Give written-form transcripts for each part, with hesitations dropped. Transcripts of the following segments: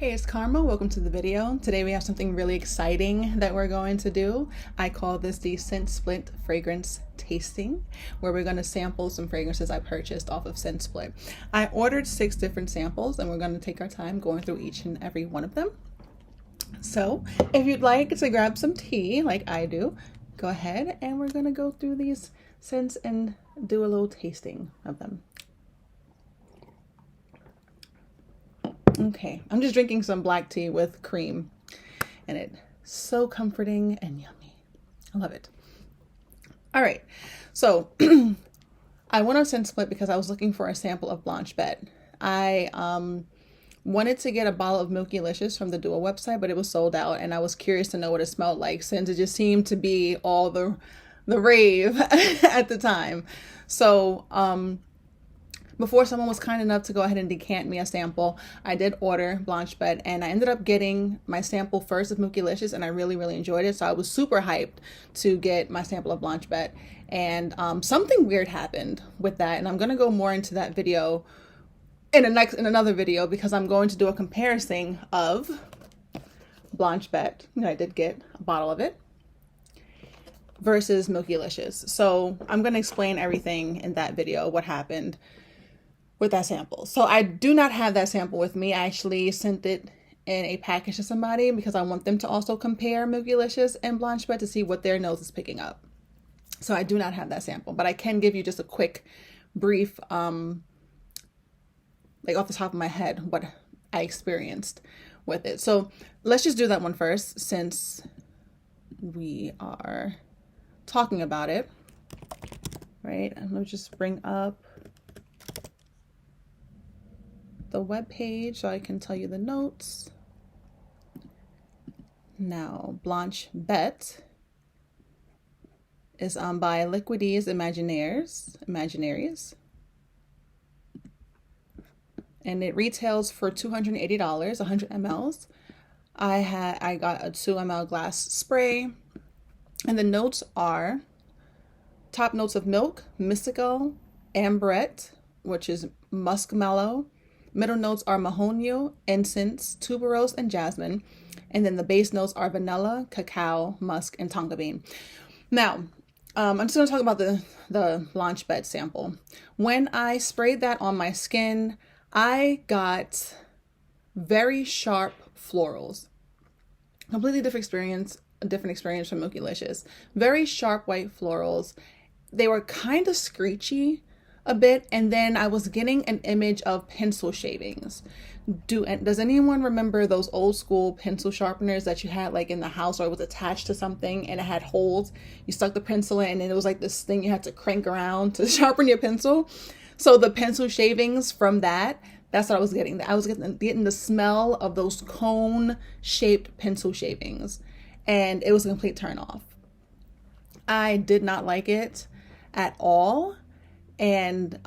Hey, it's Karma. Welcome to the video. Today we have something really exciting that we're going to do. I call this the Scent Split Fragrance Tasting, where we're going to sample some fragrances I purchased off of Scent Split. I ordered 6 different samples and we're going to take our time going through each and every one of them. So if you'd like to grab some tea like I do, go ahead and we're going to go through these scents and do a little tasting of them. Okay, I'm just drinking some black tea with cream and it's so comforting and yummy. I love it. All right, so I went on Scent Split because I was looking for a sample of Blanche BETE. I wanted to get a bottle of Milkylicious from the Duo website, but it was sold out and I was curious to know what it smelled like since it just seemed to be all the rave at the time. So before someone was kind enough to go ahead and decant me a sample, I did order Blanche BETE and I ended up getting my sample first of Milkylicious and I really enjoyed it. So I was super hyped to get my sample of Blanche BETE, and something weird happened with that, and I'm going to go more into that video in another video because I'm going to do a comparison of Blanche BETE, and I did get a bottle of it, versus Milkylicious. So I'm going to explain everything in that video, what happened with that sample. So I do not have that sample with me. I actually sent it in a package to somebody because I want them to also compare Milkylicious and Blanche BETE to see what their nose is picking up. So I do not have that sample, but I can give you just a quick brief, like off the top of my head, what I experienced with it. So let's just do that one first since we are talking about it, right? And let's just bring up the web page so I can tell you the notes. Now, Blanche BETE is by Liquides Imaginaires, and it retails for $280, 100 mls. I got a 2 ml glass spray, and the notes are top notes of milk, mystical, ambrette, which is muskmallow. Middle notes are mahogny, incense, tuberose, and jasmine. And then the base notes are vanilla, cacao, musk, and tonka bean. Now, I'm just going to talk about the Blanche BETE sample. When I sprayed that on my skin, I got very sharp florals. Completely different experience from Milkylicious. Very sharp white florals. They were kind of screechy a bit, and then I was getting an image of pencil shavings. Does anyone remember those old school pencil sharpeners that you had like in the house, or it was attached to something and it had holes? You stuck the pencil in and it was like this thing you had to crank around to sharpen your pencil. So the pencil shavings from that's what I was getting. I was getting the smell of those cone shaped pencil shavings, and it was a complete turn off. I did not like it at all. And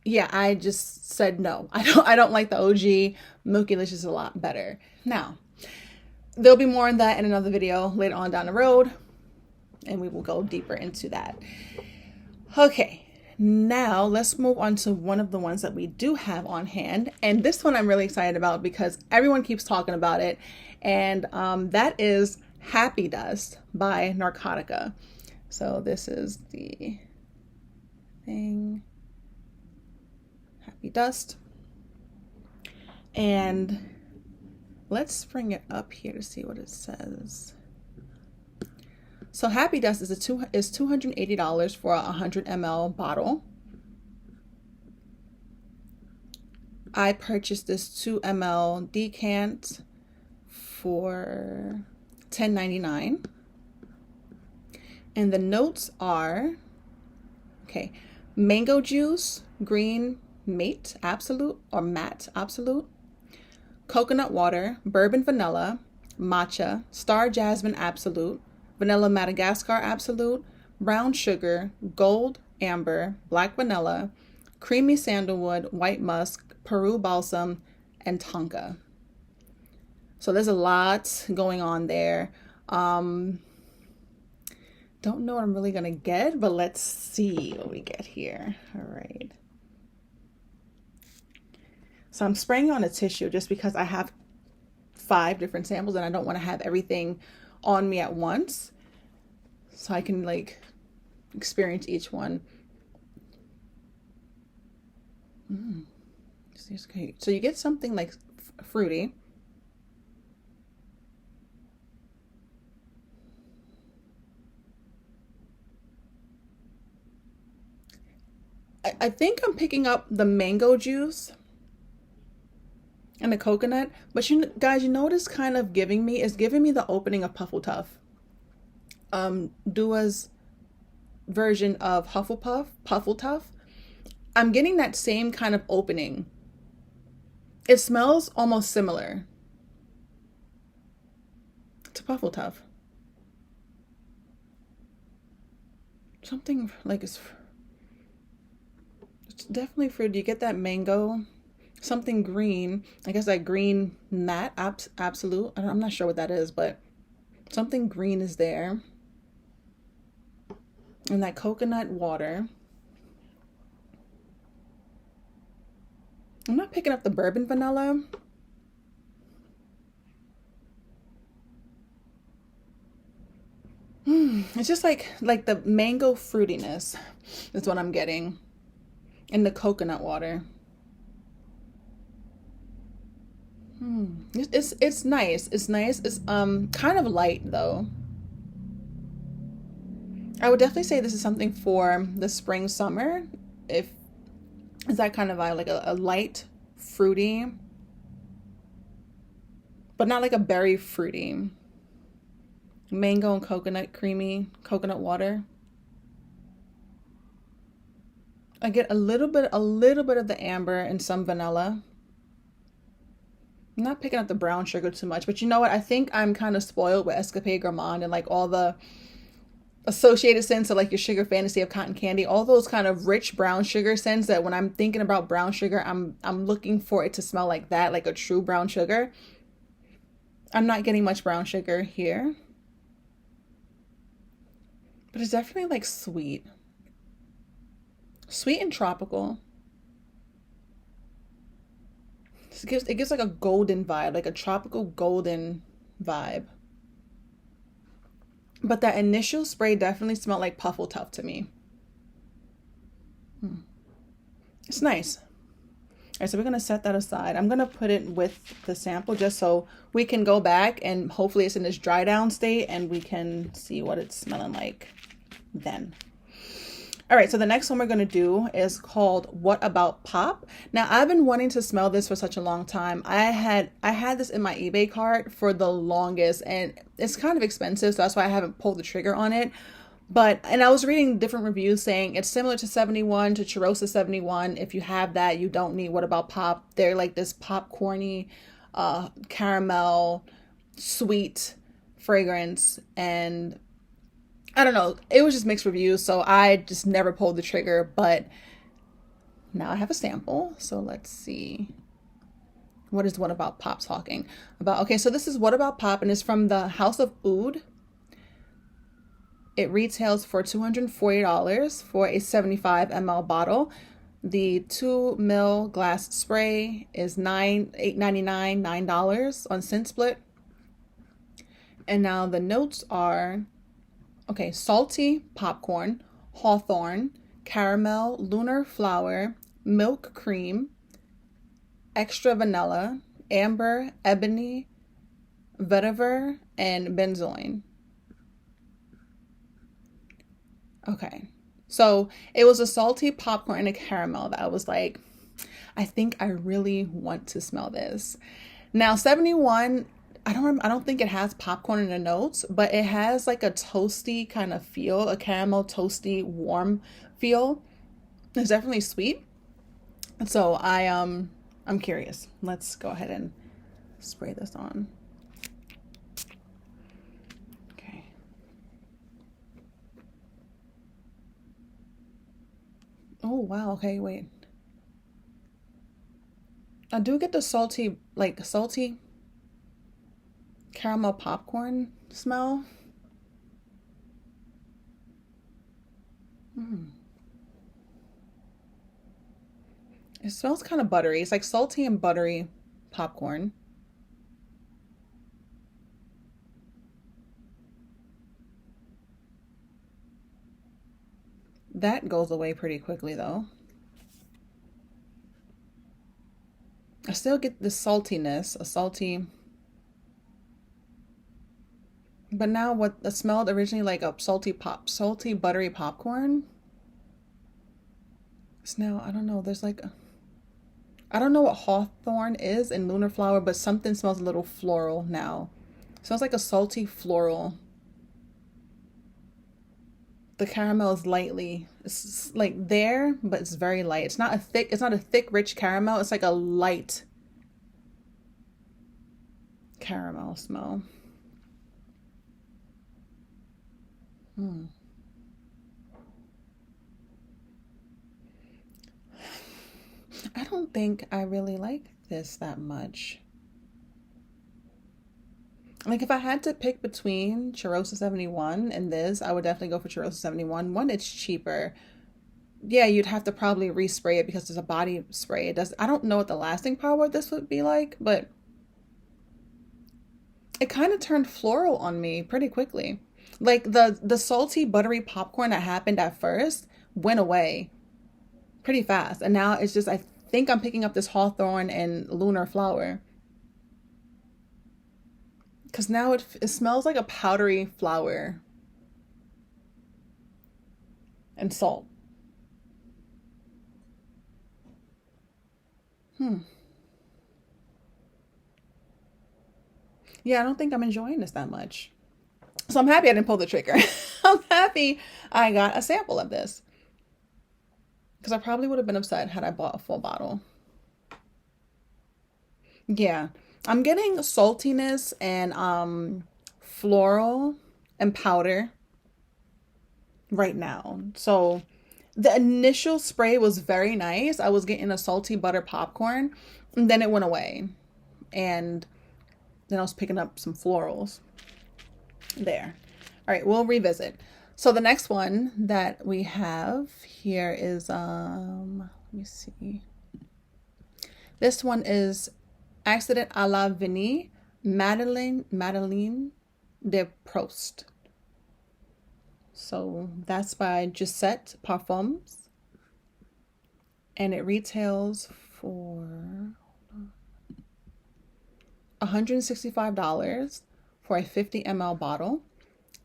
yeah, I just said no. I don't like the OG. Milkylicious is a lot better. Now, there'll be more on that in another video later on down the road, and we will go deeper into that. Okay, now let's move on to one of the ones that we do have on hand, and this one I'm really excited about because everyone keeps talking about it, and that is Happy Dust by NARCOTICA. So this is the thing, Happy Dust, and let's bring it up here to see what it says. So Happy Dust is $280 for a 100 ml bottle. I purchased this 2 ml decant for $10.99, and the notes are mango juice, green matte absolute, coconut water, bourbon vanilla, matcha, star jasmine absolute, vanilla Madagascar absolute, brown sugar, gold amber, black vanilla, creamy sandalwood, white musk, Peru balsam, and tonka. So there's a lot going on there. Don't know what I'm really gonna get, but let's see what we get here. All right. So I'm spraying on a tissue just because I have 5 different samples and I don't want to have everything on me at once. So I can like experience each one. This is great. So you get something like fruity. I think I'm picking up the mango juice and the coconut, but you guys, you know what it's kind of giving me? It's giving me the opening of Puffletuff. Dua's version of Puffletuff. I'm getting that same kind of opening. It smells almost similar to Puffletuff. Something like it's definitely fruit. You get that mango, something green. I guess that green matte absolute. I'm not sure what that is, but something green is there. And that coconut water. I'm not picking up the bourbon vanilla. It's just like the mango fruitiness is what I'm getting. And the coconut water. It's nice. It's nice. It's kind of light though. I would definitely say this is something for the spring summer. If is that kind of vibe, like a light fruity, but not like a berry fruity. Mango and coconut, creamy coconut water. I get a little bit of the amber and some vanilla. I'm not picking up the brown sugar too much, but you know what? I think I'm kind of spoiled with Escapade Gourmand and like all the associated scents of like your Sugar Fantasy of cotton candy, all those kind of rich brown sugar scents that when I'm thinking about brown sugar, I'm looking for it to smell like that, like a true brown sugar. I'm not getting much brown sugar here, but it's definitely like sweet and tropical. It gives like a golden vibe, like a tropical golden vibe. But that initial spray definitely smelled like Puffletuff to me. It's nice. All right, so we're going to set that aside. I'm going to put it with the sample just so we can go back and hopefully it's in this dry down state and we can see what it's smelling like then. All right, so the next one we're going to do is called What About Pop? Now, I've been wanting to smell this for such a long time. I had this in my eBay cart for the longest, and it's kind of expensive, so that's why I haven't pulled the trigger on it. And I was reading different reviews saying it's similar to 71, to Cheirosa 71. If you have that, you don't need What About Pop. They're like this popcorny, caramel, sweet fragrance, and I don't know. It was just mixed reviews, so I just never pulled the trigger, but now I have a sample. So let's see. What is What About Pop talking about? Okay, so this is What About Pop, and it's from the House of Oud. It retails for $240 for a 75 ml bottle. The 2 ml glass spray is $8.99, $9 on ScentSplit. And now the notes are, okay, salty popcorn, hawthorn, caramel, lunar flower, milk cream, extra vanilla, amber, ebony, vetiver, and benzoin. Okay, so it was a salty popcorn and a caramel that I was like, I think I really want to smell this. Now 71, I don't think it has popcorn in the notes, but it has like a toasty kind of feel, a caramel toasty warm feel. It's definitely sweet. So I'm curious. Let's go ahead and spray this on. Okay. Oh wow, okay, wait. I do get the salty caramel popcorn smell. It smells kind of buttery. It's like salty and buttery popcorn. That goes away pretty quickly though. I still get the saltiness, a salty. But now what it smelled originally like a salty buttery popcorn. It's now, I don't know, there's like, I don't know what hawthorn is in lunar flower, but something smells a little floral now. It smells like a salty floral. The caramel is lightly, it's like there, but it's very light. It's not a thick, rich caramel. It's like a light caramel smell. I don't think I really like this that much. Like if I had to pick between Cheirosa 71 and this, I would definitely go for Cheirosa 71. One, it's cheaper. Yeah, you'd have to probably respray it because there's a body spray. It does. I don't know what the lasting power of this would be like, but it kind of turned floral on me pretty quickly. Like the salty buttery popcorn that happened at first went away pretty fast, and now it's just I think I'm picking up this hawthorn and lunar flower because now it smells like a powdery flower and salt. Yeah, I don't think I'm enjoying this that much. So I'm happy I didn't pull the trigger. I'm happy I got a sample of this because I probably would have been upset had I bought a full bottle. Yeah, I'm getting saltiness and floral and powder right now. So the initial spray was very nice. I was getting a salty butter popcorn, and then it went away. And then I was picking up some florals there. All right, we'll revisit. So the next one that we have here is let me see. This one is Accident à la Vanille, Madeleine de Proust. So that's by JOUSSET Parfums. And it retails for $165 for a 50 ml bottle.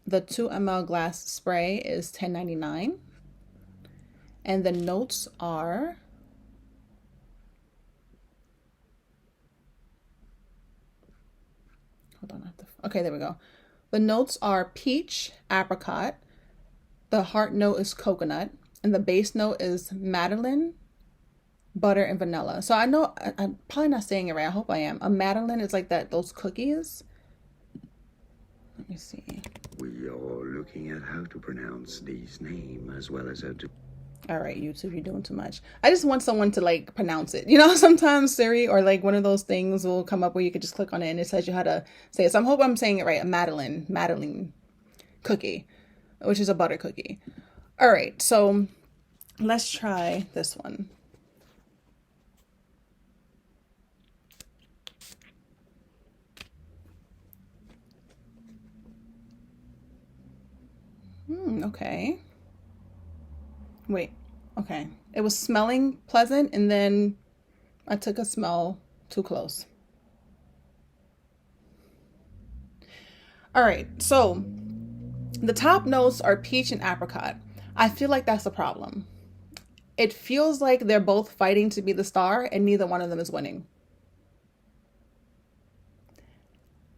The 2 ml glass spray is $10.99. And the notes are okay, there we go. The notes are peach, apricot. The heart note is coconut. And the base note is Madeleine, butter, and vanilla. So I know I'm probably not saying it right. I hope I am. A Madeleine is like that, those cookies. Let me see. We are looking at how to pronounce these names as well as how to... All right, YouTube, you're doing too much. I just want someone to like pronounce it. You know, sometimes Siri or like one of those things will come up where you could just click on it and it says you how to say it. So I hope I'm saying it right. A Madeleine cookie, which is a butter cookie. All right, so let's try this one. Okay. Wait, okay. It was smelling pleasant and then I took a smell too close. All right, so the top notes are peach and apricot. I feel like that's a problem. It feels like they're both fighting to be the star and neither one of them is winning.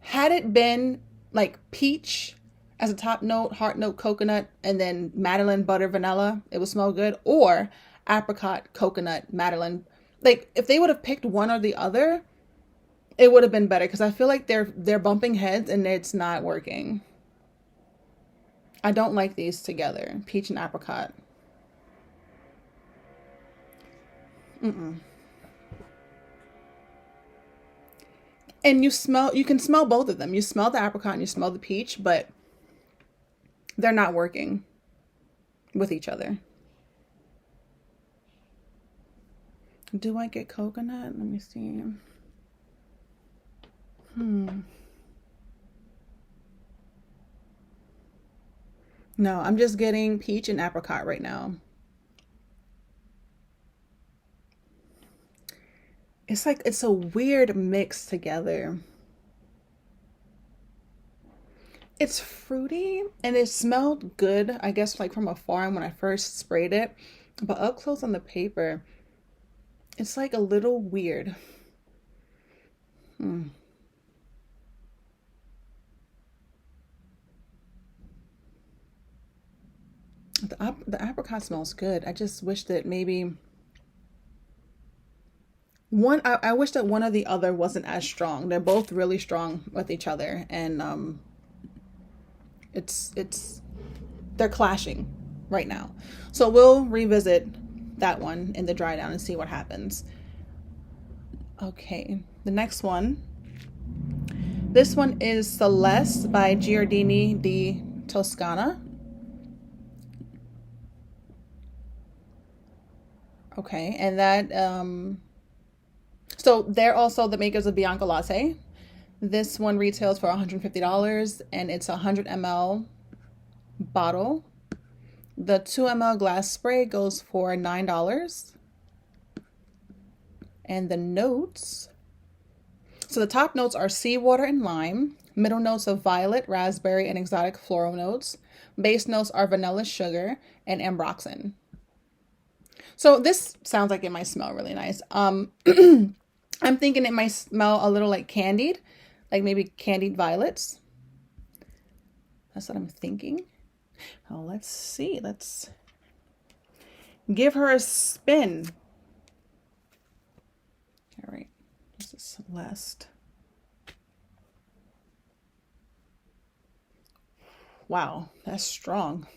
Had it been like peach as a top note, heart note, coconut, and then Madeleine, butter, vanilla, it would smell good. Or apricot, coconut, Madeleine. Like if they would have picked one or the other, it would have been better because I feel like they're bumping heads and it's not working. I don't like these together, peach and apricot. And you can smell both of them. You smell the apricot and you smell the peach, but they're not working with each other. Do I get coconut? Let me see. No, I'm just getting peach and apricot right now. It's like it's a weird mix together. It's fruity and it smelled good, I guess, like from afar when I first sprayed it. But up close on the paper, it's like a little weird. The apricot smells good. I just wish that maybe I wish that one or the other wasn't as strong. They're both really strong with each other, and it's they're clashing right now. So we'll revisit that one in the dry down and see what happens. Okay, the next one. This one is Celeste by Giardini di Toscana. Okay, and that so they're also the makers of Bianco Latte. This one retails for $150 and it's a 100 ml bottle. The 2 ml glass spray goes for $9. And the notes, so the top notes are seawater and lime, middle notes of violet, raspberry, and exotic floral notes. Base notes are vanilla, sugar, and ambroxan. So this sounds like it might smell really nice. I'm thinking it might smell a little like candied, like maybe candied violets. That's what I'm thinking. Oh, let's see. Let's give her a spin. All right, this is Celeste. Wow, that's strong.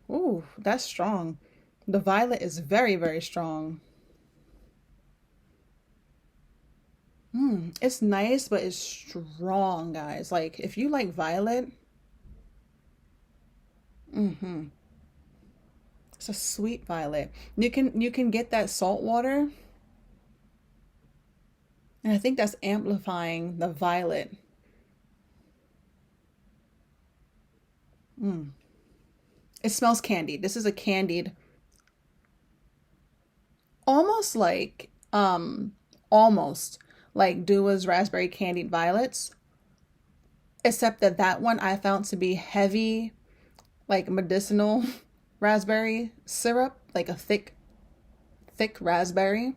Ooh, that's strong. The violet is very, very strong. It's nice, but it's strong, guys. Like, if you like violet, it's a sweet violet. You can get that salt water, and I think that's amplifying the violet. It smells candied. This is a candied, almost like Dua's raspberry candied violets, except that that one I found to be heavy, like medicinal raspberry syrup, like a thick raspberry.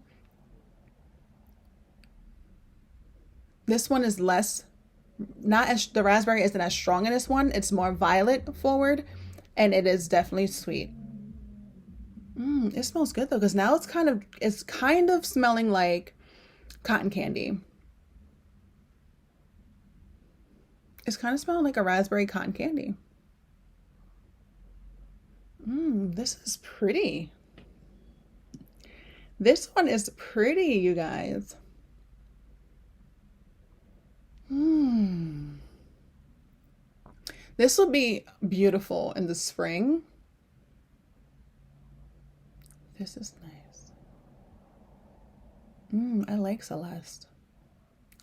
This one is less, not as, the raspberry isn't as strong in this one. It's more violet forward, and it is definitely sweet. It smells good though, because now it's kind of smelling like cotton candy. It's kind of smelling like a raspberry cotton candy. This is pretty. This one is pretty, you guys. This will be beautiful in the spring. This is nice. I like Celeste.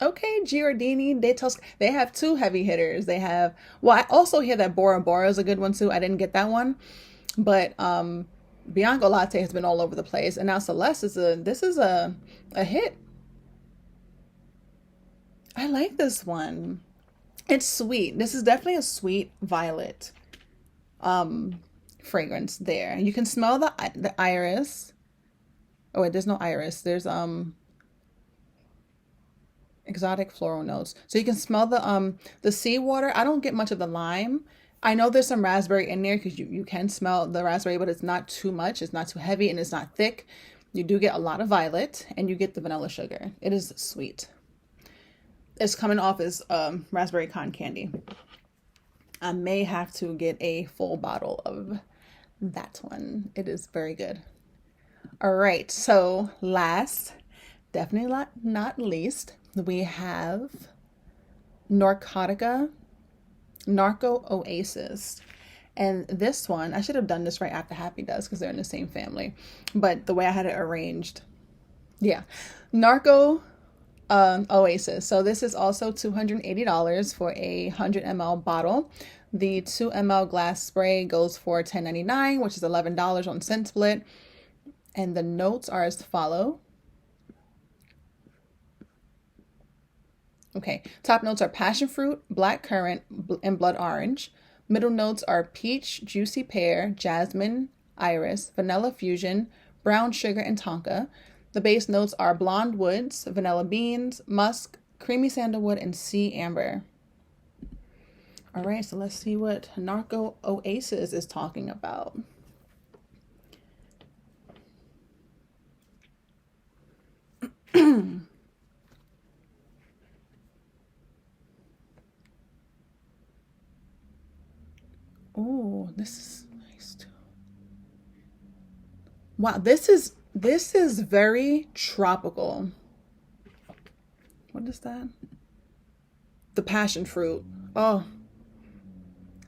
Okay, Giardini de Toscana. They have two heavy hitters. They have, well, I also hear that Bora Bora is a good one too. I didn't get that one, but Bianco Latte has been all over the place, and now Celeste is a hit. I like this one. It's sweet. This is definitely a sweet violet fragrance there. You can smell the iris. Oh wait, there's no iris. There's exotic floral notes. So you can smell the seawater. I don't get much of the lime. I know there's some raspberry in there because you can smell the raspberry, but it's not too much. It's not too heavy and it's not thick. You do get a lot of violet and you get the vanilla sugar. It is sweet. It's coming off as raspberry cotton candy. I may have to get a full bottle of that one. It is very good. All right, so last, definitely not least, we have NARCOTICA Narco Oasis. And this one, I should have done this right after Happy Dust because they're in the same family. But the way I had it arranged, yeah. Narco Oasis. So this is also $280 for a 100 ml bottle. The 2 ml glass spray goes for $10.99, which is $11 on Scent Split. And the notes are as follow. Okay, top notes are passion fruit, black currant, and blood orange. Middle notes are peach, juicy pear, jasmine, iris, vanilla fusion, brown sugar, and tonka. The base notes are blonde woods, vanilla beans, musk, creamy sandalwood, and sea amber. All right, so let's see what Narco Oasis is talking about. Oh, this is nice too. Wow, this is very tropical. What is that? The passion fruit. Oh,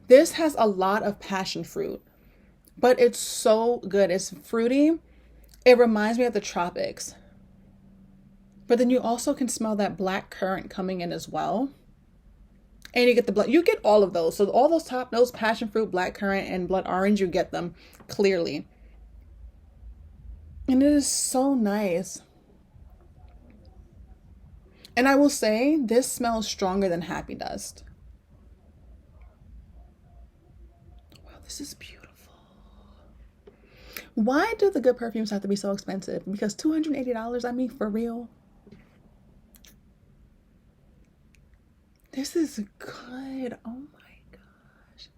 this has a lot of passion fruit, but it's so good. It's fruity. It reminds me of the tropics. But then you also can smell that black currant coming in as well. And you get the blood. You get all of those. So all those top notes, passion fruit, black currant, and blood orange, you get them clearly. And it is so nice. And I will say, this smells stronger than Happy Dust. Wow, this is beautiful. Why do the good perfumes have to be so expensive? Because $280, I mean, for real. This is good. Oh my gosh.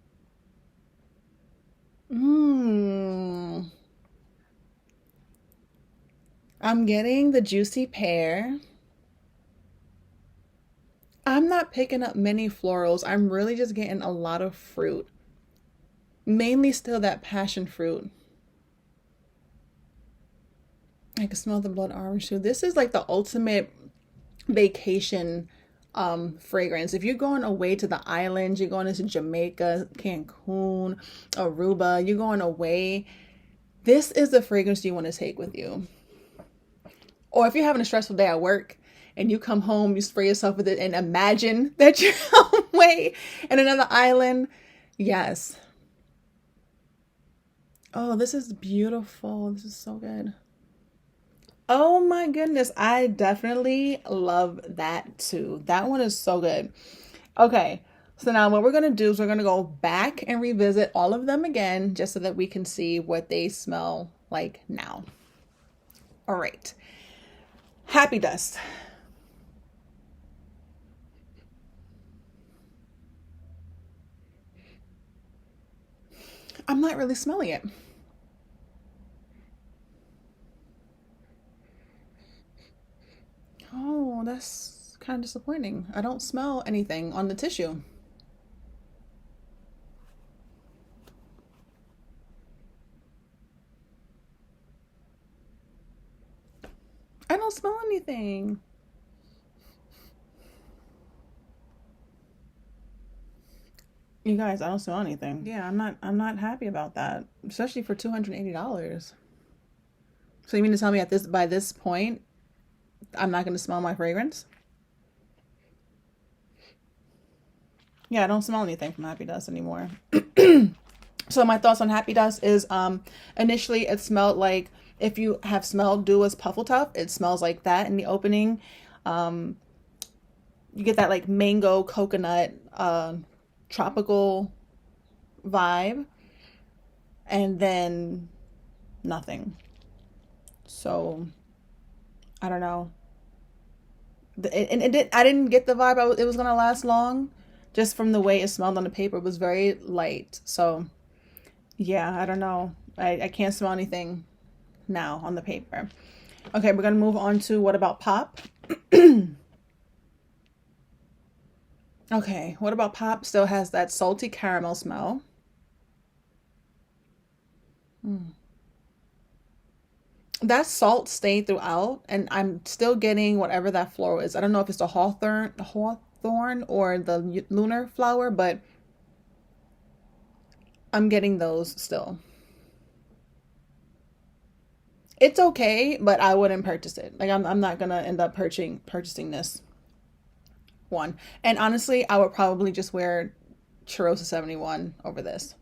I'm getting the juicy pear. I'm not picking up many florals. I'm really just getting a lot of fruit. Mainly still that passion fruit. I can smell the blood orange too. This is like the ultimate vacation fragrance. If you're going away to the islands, you're going into Jamaica, Cancun, Aruba, you're going away, this is the fragrance you want to take with you. Or if you're having a stressful day at work and you come home, you spray yourself with it and imagine that you're away in another island. Yes. Oh, this is beautiful. This is so good. Oh my goodness, I definitely love that too. That one is so good. Okay, so now what we're going to do is we're going to go back and revisit all of them again just so that we can see what they smell like now. All right. Happy Dust. I'm not really smelling it. Oh, that's kind of disappointing. I don't smell anything on the tissue. I don't smell anything. You guys, I don't smell anything. Yeah, I'm not happy about that, especially for $280. So you mean to tell me by this point I'm not going to smell my fragrance? Yeah, I don't smell anything from Happy Dust anymore. So my thoughts on Happy Dust is initially it smelled like, if you have smelled Dua's Puffletuff, it smells like that in the opening. You get that like mango, coconut, tropical vibe, and then nothing. So I don't know. I didn't get the vibe it was gonna last long, just from the way it smelled on the paper. It was very light. So yeah, I don't know. I can't smell anything now on the paper. Okay, we're gonna move on to What About Pop. Okay, What About Pop still has that salty caramel smell. That salt stayed throughout, and I'm still getting whatever that floral is. I don't know if it's the hawthorn or the lunar flower, but I'm getting those still. It's okay, but I wouldn't purchase it. Like I'm not gonna end up purchasing this one. And honestly, I would probably just wear Cheirosa 71 over this.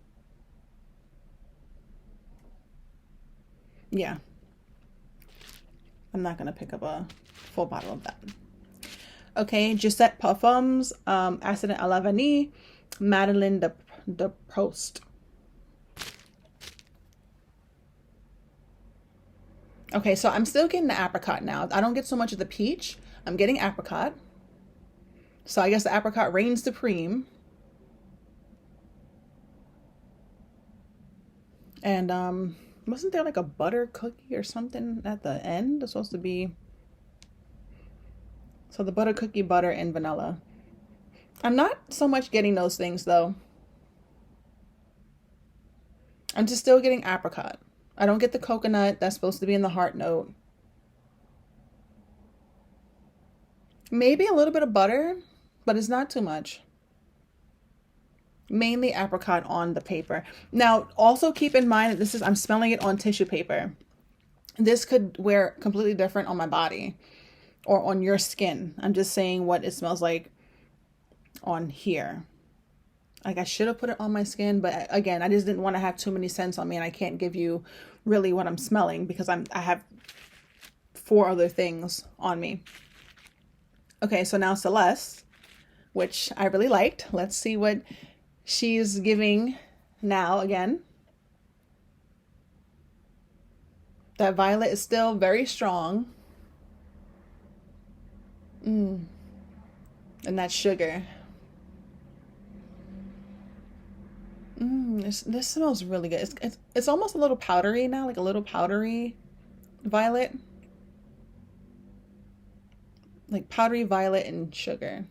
Yeah, I'm not gonna pick up a full bottle of that. Okay, JOUSSET Parfums, Acide à la Vanille, Madeleine de Proust. Okay, so I'm still getting the apricot now. I don't get so much of the peach. I'm getting apricot. So I guess the apricot reigns supreme. And wasn't there like a butter cookie or something at the end? It's supposed to be. So the butter cookie, butter, and vanilla. I'm not so much getting those things though. I'm just still getting apricot. I don't get the coconut. That's supposed to be in the heart note. Maybe a little bit of butter, but it's not too much. Mainly apricot on the paper. Now, also keep in mind that this is, I'm smelling it on tissue paper. This could wear completely different on my body or on your skin. I'm just saying what it smells like on here. Like I should have put it on my skin, but again, I just didn't want to have too many scents on me, and I can't give you really what I'm smelling because I have 4 other things on me. Okay, so now Celeste, which I really liked. Let's see what she's giving now again. That violet is still very strong. And that sugar. This smells really good. It's almost a little powdery now, like a little powdery violet. Like powdery violet and sugar.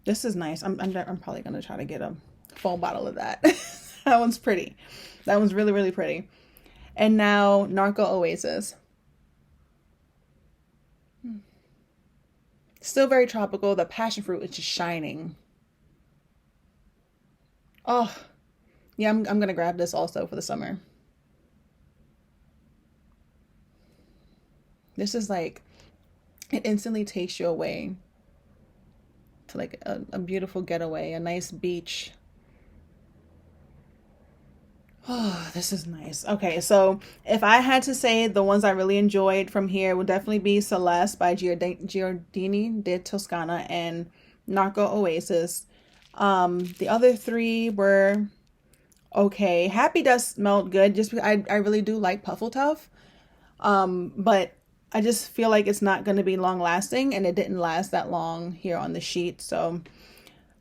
This is nice. I'm probably gonna try to get a full bottle of that. That one's pretty. That one's really, really pretty. And now OASIS. Still very tropical. The passion fruit is just shining. Oh, yeah, I'm gonna grab this also for the summer. This is like, it instantly takes you away to like a beautiful getaway, a nice beach. Oh, this is nice. Okay, so if I had to say the ones I really enjoyed from here would definitely be Celeste by Giardini di Toscana and OASIS. The other 3 were okay. Happy Dust smelled good just because I really do like Puffletuff. But I just feel like it's not going to be long lasting, and it didn't last that long here on the sheet. So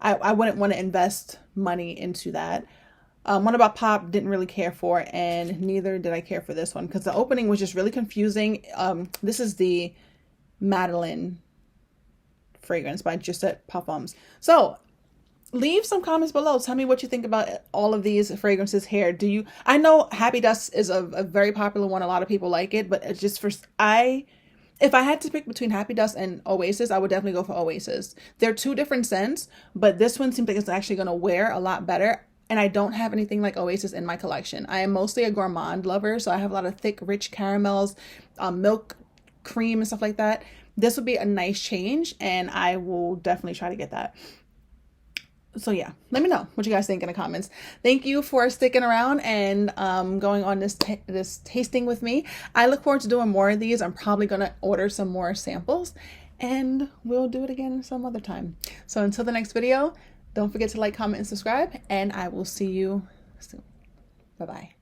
I wouldn't want to invest money into that. One About Pop didn't really care for, and neither did I care for this one because the opening was just really confusing. This is the Madeleine fragrance by JOUSSET Parfums. So leave some comments below. Tell me what you think about all of these fragrances here. I know Happy Dust is a very popular one. A lot of people like it, but it's just if I had to pick between Happy Dust and Oasis, I would definitely go for Oasis. They're 2 different scents, but this one seems like it's actually going to wear a lot better. And I don't have anything like Oasis in my collection. I am mostly a gourmand lover, so I have a lot of thick, rich caramels, milk, cream, and stuff like that. This would be a nice change, and I will definitely try to get that. So yeah, let me know what you guys think in the comments. Thank you for sticking around and going on this tasting with me. I look forward to doing more of these. I'm probably going to order some more samples, and we'll do it again some other time. So until the next video, don't forget to like, comment, and subscribe, and I will see you soon. Bye-bye.